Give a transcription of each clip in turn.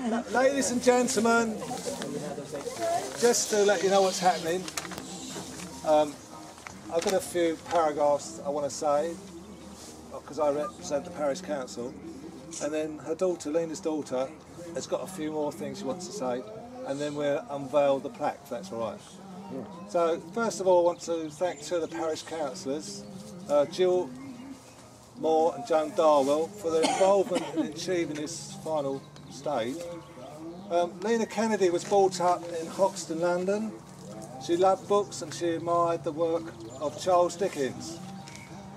Ladies and gentlemen, just to let you know what's happening, I've got a few paragraphs I want to say, because I represent the parish council, and then her daughter, Lena's daughter, has got a few more things she wants to say, and then we'll unveil the plaque, if that's all right. Yeah. So, first of all, I want to thank two of the parish councillors, Jill Moore and Joan Darwell, for their involvement in achieving this final stage. Lena Kennedy was brought up in Hoxton, London. She loved books and she admired the work of Charles Dickens.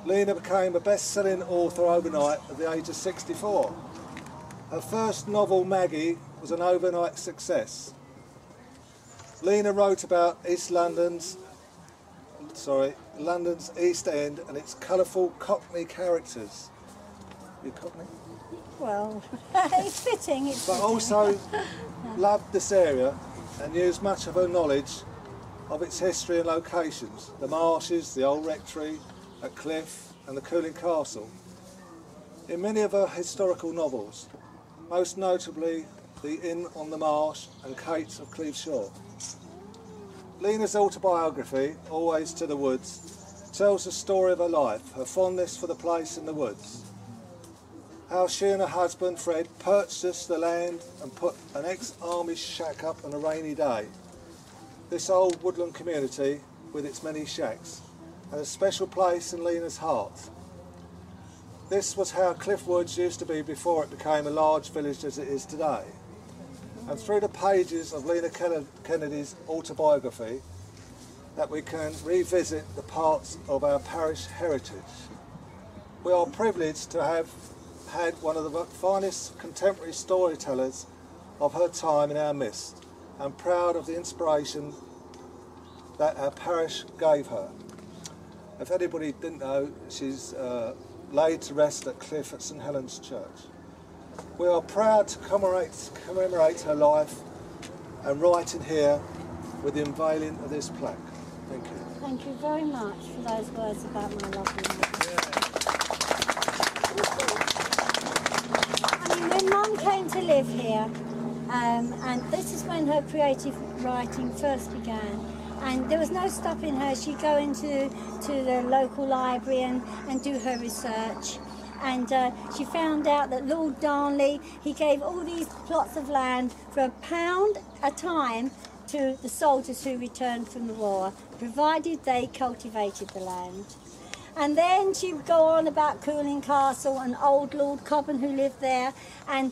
Lena became a best-selling author overnight at the age of 64. Her first novel, Maggie, was an overnight success. Lena wrote about London's East End and its colourful Cockney characters. You Cockney? Well, it's fitting. But also loved this area and used much of her knowledge of its history and locations, the marshes, the old rectory at Cliffe and the Cooling Castle. In many of her historical novels, most notably The Inn on the Marsh and Kate of Cleeve Shore. Lena's autobiography, Always to the Woods, tells the story of her life, her fondness for the place in the woods, how she and her husband Fred purchased the land and put an ex-army shack up on a rainy day. This old woodland community, with its many shacks, had a special place in Lena's heart. This was how Cliffe Woods used to be before it became a large village as it is today. And through the pages of Lena Kennedy's autobiography, that we can revisit the parts of our parish heritage. We are privileged to have had one of the finest contemporary storytellers of her time in our midst, and proud of the inspiration that our parish gave her. If anybody didn't know, she's laid to rest at Cliffe at St Helen's Church. We are proud to commemorate her life and write in here with the unveiling of this plaque. Thank you. Thank you very much for those words about my lovely mother. I mean, when Mum came to live here, and this is when her creative writing first began, and there was no stopping her. She'd go into the local library and do her research. And she found out that Lord Darnley, he gave all these plots of land for £1 a time to the soldiers who returned from the war, provided they cultivated the land. And then she would go on about Cooling Castle and old Lord Cobham who lived there, and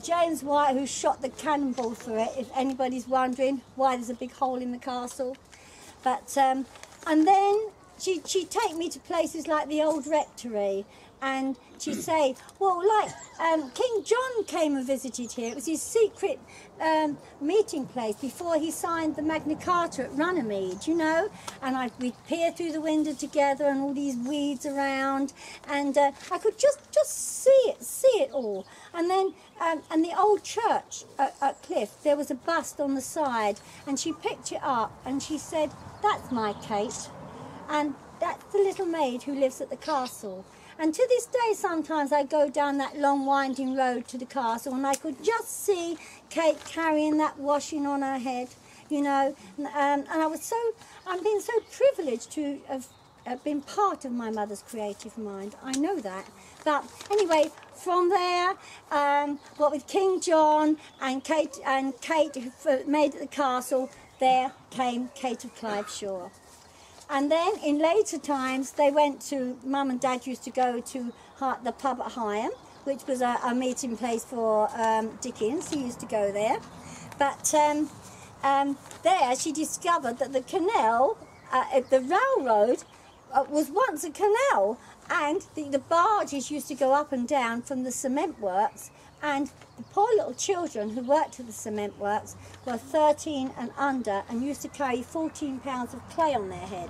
James White who shot the cannonball for it, if anybody's wondering why there's a big hole in the castle. But and then she'd take me to places like the old rectory, and she'd say, well, like King John came and visited here. It was his secret meeting place before he signed the Magna Carta at Runnymede, you know. And we'd peer through the window together, and all these weeds around, and I could just see it all. And then and the old church at Cliffe, there was a bust on the side, and she picked it up and she said, "That's my Kate, and that's the little maid who lives at the castle." And to this day, sometimes I go down that long winding road to the castle and I could just see Kate carrying that washing on her head, you know. And I'm being so privileged to have been part of my mother's creative mind. I know that. But anyway, from there, what with King John and Kate made at the castle, there came Kate of Cleeve Shore. And then in later times, they went to, Mum and Dad used to go to the pub at Higham, which was a meeting place for Dickens. He used to go there. But there she discovered that the canal, the railroad, was once a canal, and the barges used to go up and down from the cement works, and the poor little children who worked at the cement works were 13 and under and used to carry 14 pounds of clay on their head.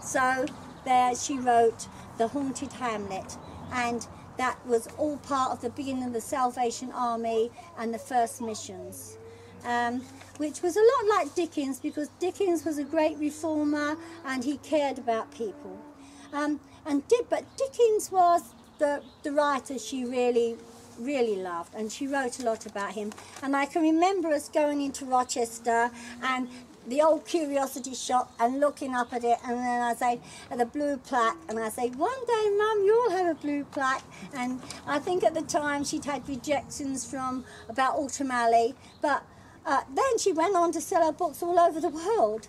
So there she wrote The Haunted Hamlet, and that was all part of the beginning of the Salvation Army and the first missions, which was a lot like Dickens, because Dickens was a great reformer and he cared about people. But Dickens was the writer she really really loved, and she wrote a lot about him. And I can remember us going into Rochester and the old curiosity shop and looking up at it, and then I say, at the blue plaque, and I say, one day, Mum, you'll have a blue plaque. And I think at the time she'd had rejections from about Autumn Alley, but then she went on to sell her books all over the world.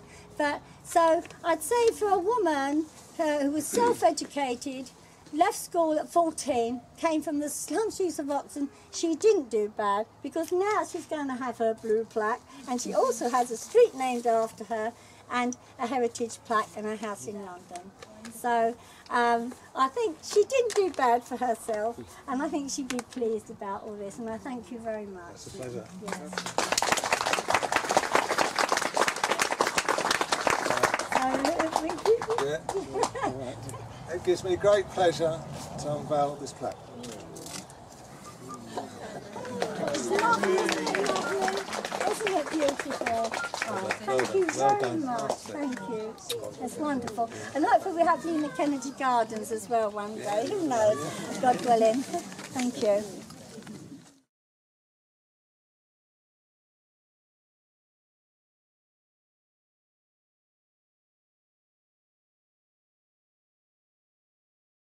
So I'd say for a woman who was self-educated, left school at 14, came from the slum streets of Oxford, she didn't do bad, because now she's going to have her blue plaque, and she also has a street named after her and a heritage plaque and a house in London. So I think she didn't do bad for herself, and I think she'd be pleased about all this, and I thank you very much. It's a pleasure. Yes. Yeah. All right. It gives me great pleasure to unveil this plaque. It's lovely, isn't it lovely? Isn't it beautiful? Oh, thank you very much. Thank you. It's wonderful. And hopefully we have Lena Kennedy Gardens as well one day. Who knows? God willing. Thank you.